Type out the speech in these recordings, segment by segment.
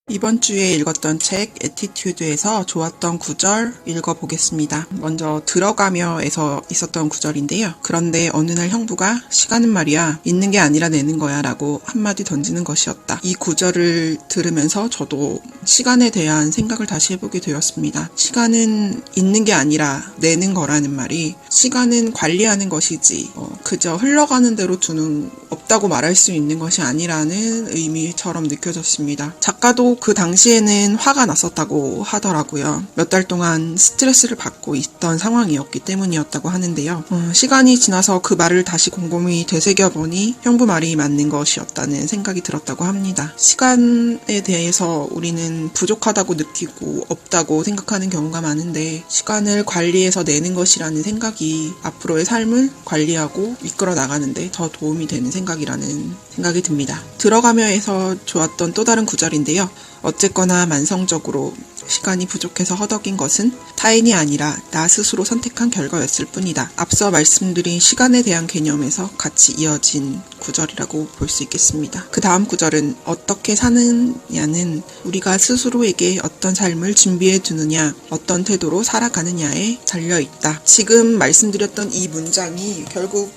이번 주에 읽었던 책 에티튜드에서 좋았던 구절 읽어보겠습니다. 먼저 들어가며에서 있었던 구절인데요. 그런데 어느 날 형부가 시간은 말이야 있는 게 아니라 내는 거야 라고 한마디 던지는 것이었다. 이 구절을 들으면서 저도 시간에 대한 생각을 다시 해보게 되었습니다. 시간은 있는 게 아니라 내는 거라는 말이 시간은 관리하는 것이지 그저 흘러가는 대로 두는 없다고 말할 수 있는 것이 아니라는 의미처럼 느껴졌습니다. 작가도 그 당시에는 화가 났었다고 하더라고요. 몇 달 동안 스트레스를 받고 있던 상황이었기 때문이었다고 하는데요. 시간이 지나서 그 말을 다시 곰곰이 되새겨보니 형부 말이 맞는 것이었다는 생각이 들었다고 합니다. 시간에 대해서 우리는 부족하다고 느끼고 없다고 생각하는 경우가 많은데 시간을 관리해서 내는 것이라는 생각이 앞으로의 삶을 관리하고 이끌어 나가는데 더 도움이 되는 생각이라는 생각이 듭니다. 들어가며에서 좋았던 또 다른 구절인데요. 어쨌거나 만성적으로 시간이 부족해서 허덕인 것은 타인이 아니라 나 스스로 선택한 결과였을 뿐이다. 앞서 말씀드린 시간에 대한 개념에서 같이 이어진 구절이라고 볼 수 있겠습니다. 그 다음 구절은 어떻게 사느냐는 우리가 스스로에게 어떤 삶을 준비해 두느냐, 어떤 태도로 살아가느냐에 달려있다. 지금 말씀드렸던 이 문장이 결국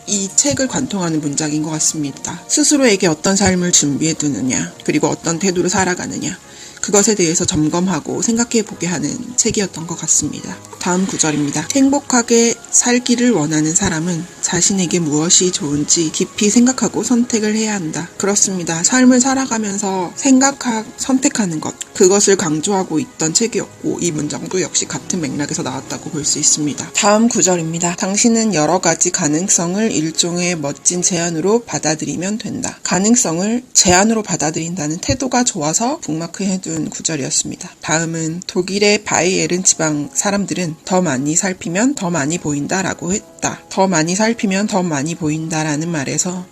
이 책을 관통하는 문장인 것 같습니다. 스스로에게 어떤 삶을 준비해 두느냐, 그리고 어떤 태도로 살아가느냐, 그것에 대해서 점검하고 생각해보게 하는 책이었던 것 같습니다. 다음 구절입니다. 행복하게 살기를 원하는 사람은 자신에게 무엇이 좋은지 깊이 생각하고 선택을 해야 한다. 그렇습니다. 삶을 살아가면서 선택하는 것, 그것을 강조하고 있던 책이었고 이 문장도 역시 같은 맥락에서 나왔다고 볼 수 있습니다. 다음 구절입니다. 당신은 여러 가지 가능성을 일종의 멋진 제안으로 받아들이면 된다. 가능성을 제안으로 받아들인다는 태도가 좋아서 북마크해둔 구절이었습니다. 다음은 독일의 바이에른 지방 사람들은 더 많이 살피면 더 많이 보인다라고 했다. 더 많이 살피면 더 많이 보인다라는 말에서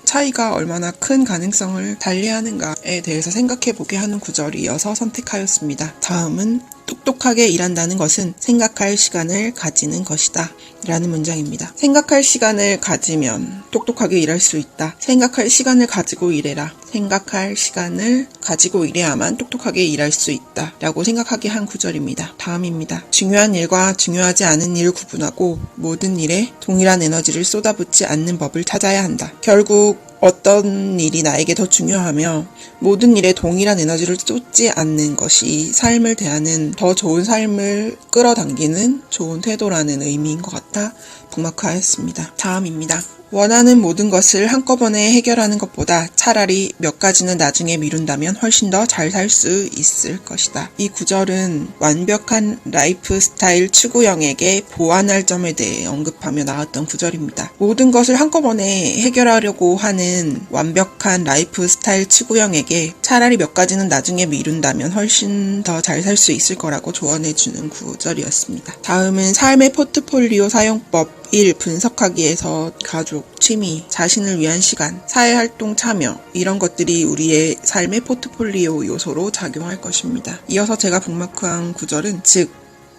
차이가 얼마나 큰 가능성을 달리하는가에 대해서 생각해보게 하는 구절이어서 선택하였습니다. 다음은 똑똑하게 일한다는 것은 생각할 시간을 가지는 것이다 라는 문장입니다. 생각할 시간을 가지면 똑똑하게 일할 수 있다. 생각할 시간을 가지고 일해라. 생각할 시간을 가지고 일해야만 똑똑하게 일할 수 있다 라고 생각하게 한 구절입니다. 다음입니다. 중요한 일과 중요하지 않은 일을 구분하고 모든 일에 동일한 에너지를 쏟아붓지 않는 법을 찾아야 한다. 결국 어떤 일이 나에게 더 중요하며 모든 일에 동일한 에너지를 쏟지 않는 것이 삶을 대하는 더 좋은 삶을 끌어당기는 좋은 태도라는 의미인 것 같아 북마크하였습니다. 다음입니다. 원하는 모든 것을 한꺼번에 해결하는 것보다 차라리 몇 가지는 나중에 미룬다면 훨씬 더 잘 살 수 있을 것이다. 이 구절은 완벽한 라이프 스타일 추구형에게 보완할 점에 대해 언급하며 나왔던 구절입니다. 모든 것을 한꺼번에 해결하려고 하는 완벽한 라이프 스타일 추구형에게 차라리 몇 가지는 나중에 미룬다면 훨씬 더 잘 살 수 있을 거라고 조언해주는 구절이었습니다. 다음은 삶의 포트폴리오 사용법 1. 분석하기에서 가족, 취미, 자신을 위한 시간, 사회활동 참여 이런 것들이 우리의 삶의 포트폴리오 요소로 작용할 것입니다. 이어서 제가 북마크한 구절은 즉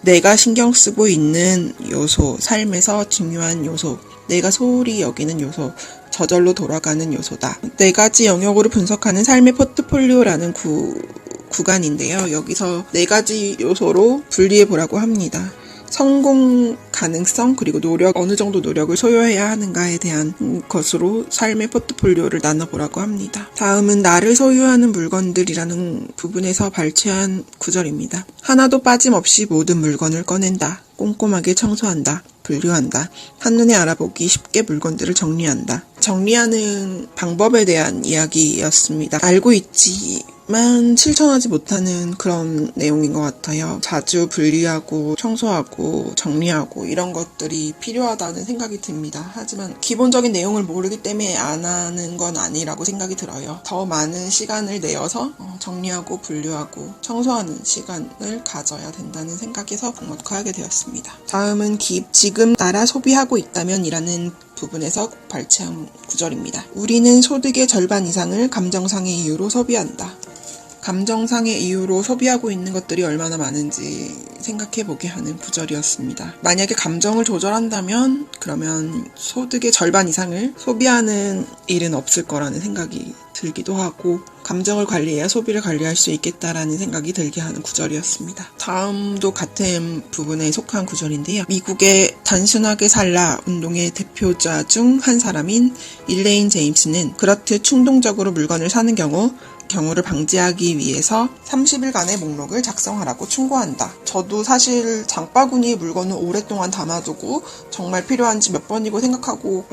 내가 신경 쓰고 있는 요소, 삶에서 중요한 요소, 내가 소홀히 여기는 요소, 저절로 돌아가는 요소다. 4가지 영역으로 분석하는 삶의 포트폴리오라는 구간인데요. 여기서 4가지 요소로 분리해보라고 합니다. 성공 가능성 그리고 노력, 어느 정도 노력을 소요해야 하는가에 대한 것으로 삶의 포트폴리오를 나눠보라고 합니다. 다음은 나를 소유하는 물건들이라는 부분에서 발췌한 구절입니다. 하나도 빠짐없이 모든 물건을 꺼낸다. 꼼꼼하게 청소한다. 분류한다. 한눈에 알아보기 쉽게 물건들을 정리한다. 정리하는 방법에 대한 이야기였습니다. 알고 있지만 실천하지 못하는 그런 내용인 것 같아요. 자주 분리하고 청소하고 정리하고 이런 것들이 필요하다는 생각이 듭니다. 하지만 기본적인 내용을 모르기 때문에 안 하는 건 아니라고 생각이 들어요. 더 많은 시간을 내어서 정리하고 분류하고 청소하는 시간을 가져야 된다는 생각에서 북마크하게 되었습니다. 다음은 지금 따라 소비하고 있다면 이라는 부분에서 발췌한 구절입니다. 우리는 소득의 절반 이상을 감정상의 이유로 소비한다. 감정상의 이유로 소비하고 있는 것들이 얼마나 많은지 생각해보게 하는 구절이었습니다. 만약에 감정을 조절한다면 그러면 소득의 절반 이상을 소비하는 일은 없을 거라는 생각이 들기도 하고 감정을 관리해야 소비를 관리할 수 있겠다라는 생각이 들게 하는 구절이었습니다. 다음도 같은 부분에 속한 구절인데요. 미국의 단순하게 살라 운동의 대표자 중 한 사람인 일레인 제임스는 그렇듯 충동적으로 물건을 사는 경우를 방지하기 위해서 30일간의 목록을 작성하라고 충고한다. 저도 사실 장바구니에 물건을 오랫동안 담아두고 정말 필요한지 몇 번이고 생각하고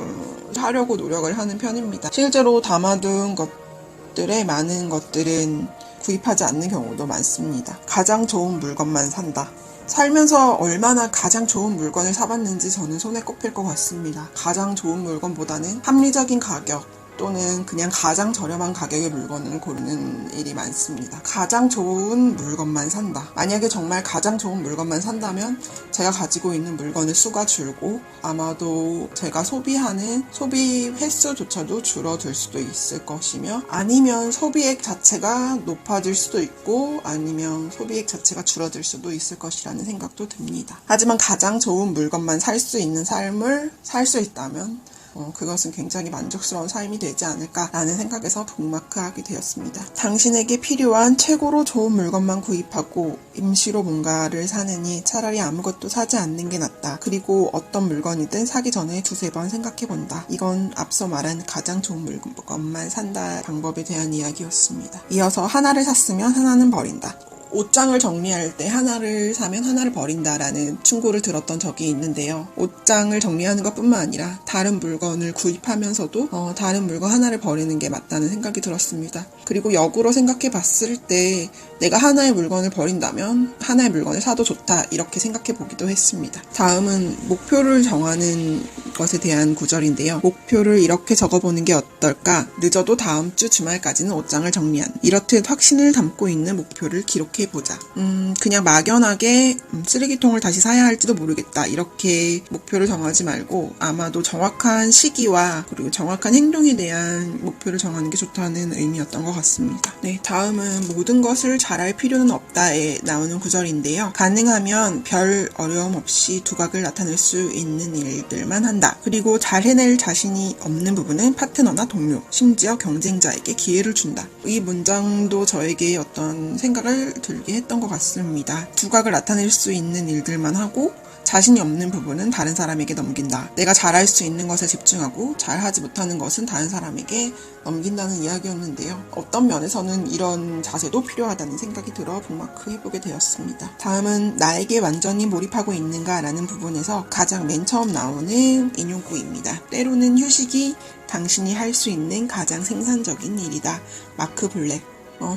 하려고 노력을 하는 편입니다. 실제로 담아둔 것들의 많은 것들은 구입하지 않는 경우도 많습니다. 가장 좋은 물건만 산다. 살면서 얼마나 가장 좋은 물건을 사봤는지 저는 손에 꼽힐 것 같습니다. 가장 좋은 물건보다는 합리적인 가격 또는 그냥 가장 저렴한 가격의 물건을 고르는 일이 많습니다. 가장 좋은 물건만 산다. 만약에 정말 가장 좋은 물건만 산다면 제가 가지고 있는 물건의 수가 줄고 아마도 제가 소비하는 소비 횟수조차도 줄어들 수도 있을 것이며 아니면 소비액 자체가 높아질 수도 있고 아니면 소비액 자체가 줄어들 수도 있을 것이라는 생각도 듭니다. 하지만 가장 좋은 물건만 살 수 있는 삶을 살 수 있다면 그것은 굉장히 만족스러운 삶이 되지 않을까라는 생각에서 북마크하게 되었습니다. 당신에게 필요한 최고로 좋은 물건만 구입하고 임시로 뭔가를 사느니 차라리 아무것도 사지 않는 게 낫다. 그리고 어떤 물건이든 사기 전에 두세 번 생각해본다. 이건 앞서 말한 가장 좋은 물건만 산다 방법에 대한 이야기였습니다. 이어서 하나를 샀으면 하나는 버린다. 옷장을 정리할 때 하나를 사면 하나를 버린다라는 충고를 들었던 적이 있는데요. 옷장을 정리하는 것뿐만 아니라 다른 물건을 구입하면서도 다른 물건 하나를 버리는 게 맞다는 생각이 들었습니다. 그리고 역으로 생각해 봤을 때 내가 하나의 물건을 버린다면 하나의 물건을 사도 좋다 이렇게 생각해 보기도 했습니다. 다음은 목표를 정하는 것에 대한 구절인데요. 목표를 이렇게 적어보는 게 어떨까? 늦어도 다음 주 주말까지는 옷장을 정리한. 이렇듯 확신을 담고 있는 목표를 기록해보자. 그냥 막연하게 쓰레기통을 다시 사야 할지도 모르겠다. 이렇게 목표를 정하지 말고 아마도 정확한 시기와 그리고 정확한 행동에 대한 목표를 정하는 게 좋다는 의미였던 것 같습니다. 네, 다음은 모든 것을 잘할 필요는 없다에 나오는 구절인데요. 가능하면 별 어려움 없이 두각을 나타낼 수 있는 일들만 한다. 그리고 잘 해낼 자신이 없는 부분은 파트너나 동료, 심지어 경쟁자에게 기회를 준다. 이 문장도 저에게 어떤 생각을 들게 했던 것 같습니다. 두각을 나타낼 수 있는 일들만 하고 자신이 없는 부분은 다른 사람에게 넘긴다. 내가 잘할 수 있는 것에 집중하고 잘하지 못하는 것은 다른 사람에게 넘긴다는 이야기였는데요. 어떤 면에서는 이런 자세도 필요하다는 생각이 들어 북마크 해보게 되었습니다. 다음은 나에게 완전히 몰입하고 있는가 라는 부분에서 가장 맨 처음 나오는 인용구입니다. 때로는 휴식이 당신이 할 수 있는 가장 생산적인 일이다. 마크 블랙.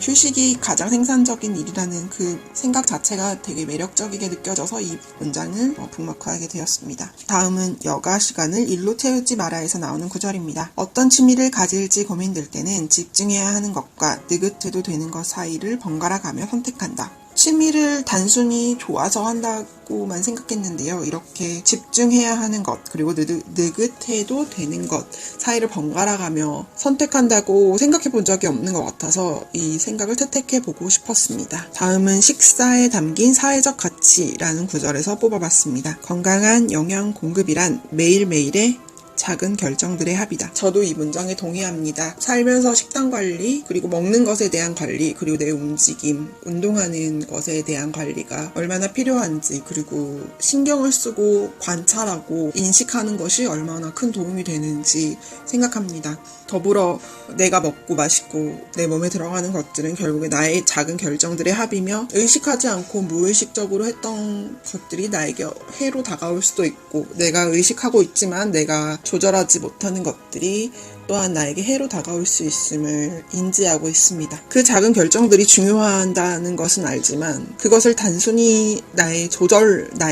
휴식이 가장 생산적인 일이라는 그 생각 자체가 되게 매력적이게 느껴져서 이 문장을 북마크하게 되었습니다. 다음은 여가 시간을 일로 채우지 마라에서 나오는 구절입니다. 어떤 취미를 가질지 고민될 때는 집중해야 하는 것과 느긋해도 되는 것 사이를 번갈아 가며 선택한다. 취미를 단순히 좋아서 한다고만 생각했는데요. 이렇게 집중해야 하는 것 그리고 느긋해도 되는 것 사이를 번갈아가며 선택한다고 생각해 본 적이 없는 것 같아서 이 생각을 채택해 보고 싶었습니다. 다음은 식사에 담긴 사회적 가치라는 구절에서 뽑아봤습니다. 건강한 영양 공급이란 매일매일의 작은 결정들의 합이다. 저도 이 문장에 동의합니다. 살면서 식단 관리, 그리고 먹는 것에 대한 관리, 그리고 내 움직임, 운동하는 것에 대한 관리가 얼마나 필요한지, 그리고 신경을 쓰고 관찰하고 인식하는 것이 얼마나 큰 도움이 되는지 생각합니다. 더불어 내가 먹고 마시고 내 몸에 들어가는 것들은 결국에 나의 작은 결정들의 합이며 의식하지 않고 무의식적으로 했던 것들이 나에게 해로 다가올 수도 있고 내가 의식하고 있지만 내가 조절하지 못하는 것들이 또한 나에게 해로 다가올 수 있음을 인지하고 있습니다. 그 작은 결정들이 중요하다는 것은 알지만 그것을 단순히 나의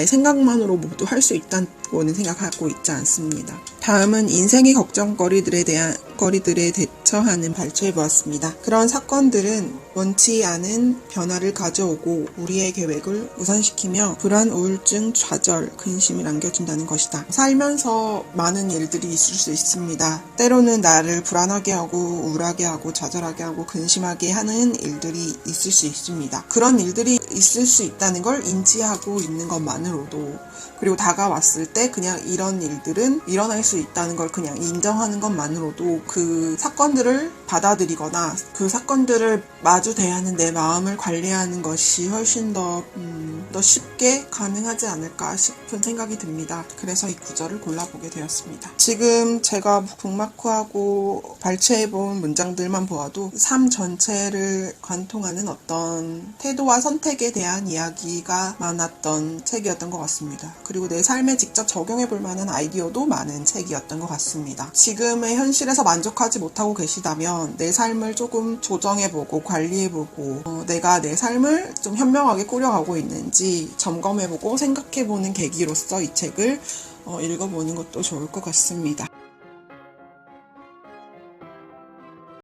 생각만으로 모두 할 수 있다고는 생각하고 있지 않습니다. 다음은 인생의 걱정거리들에 대처하는 발췌해보았습니다. 그런 사건들은 원치 않은 변화를 가져오고 우리의 계획을 무산시키며 불안, 우울증, 좌절, 근심을 안겨준다는 것이다. 살면서 많은 일들이 있을 수 있습니다. 때로는 나를 불안하게 하고 우울하게 하고 좌절하게 하고 근심하게 하는 일들이 있을 수 있습니다. 그런 일들이 있을 수 있다는 걸 인지하고 있는 것만으로도 그리고 다가왔을 때 그냥 이런 일들은 일어날 수 있다는 걸 그냥 인정하는 것만으로도 그 사건에 사건들을 받아들이거나 그 사건들을 마주대야 하는 내 마음을 관리하는 것이 훨씬 더 쉽게 가능하지 않을까 싶은 생각이 듭니다. 그래서 이 구절을 골라보게 되었습니다. 지금 제가 북마크하고 발췌해본 문장들만 보아도 삶 전체를 관통하는 어떤 태도와 선택에 대한 이야기가 많았던 책이었던 것 같습니다. 그리고 내 삶에 직접 적용해볼 만한 아이디어도 많은 책이었던 것 같습니다. 지금의 현실에서 만족하지 못하고 계시다면 내 삶을 조금 조정해보고 관리해보고 내가 내 삶을 좀 현명하게 꾸려가고 있는지 점검해보고 생각해보는 계기로서 이 책을 읽어보는 것도 좋을 것 같습니다.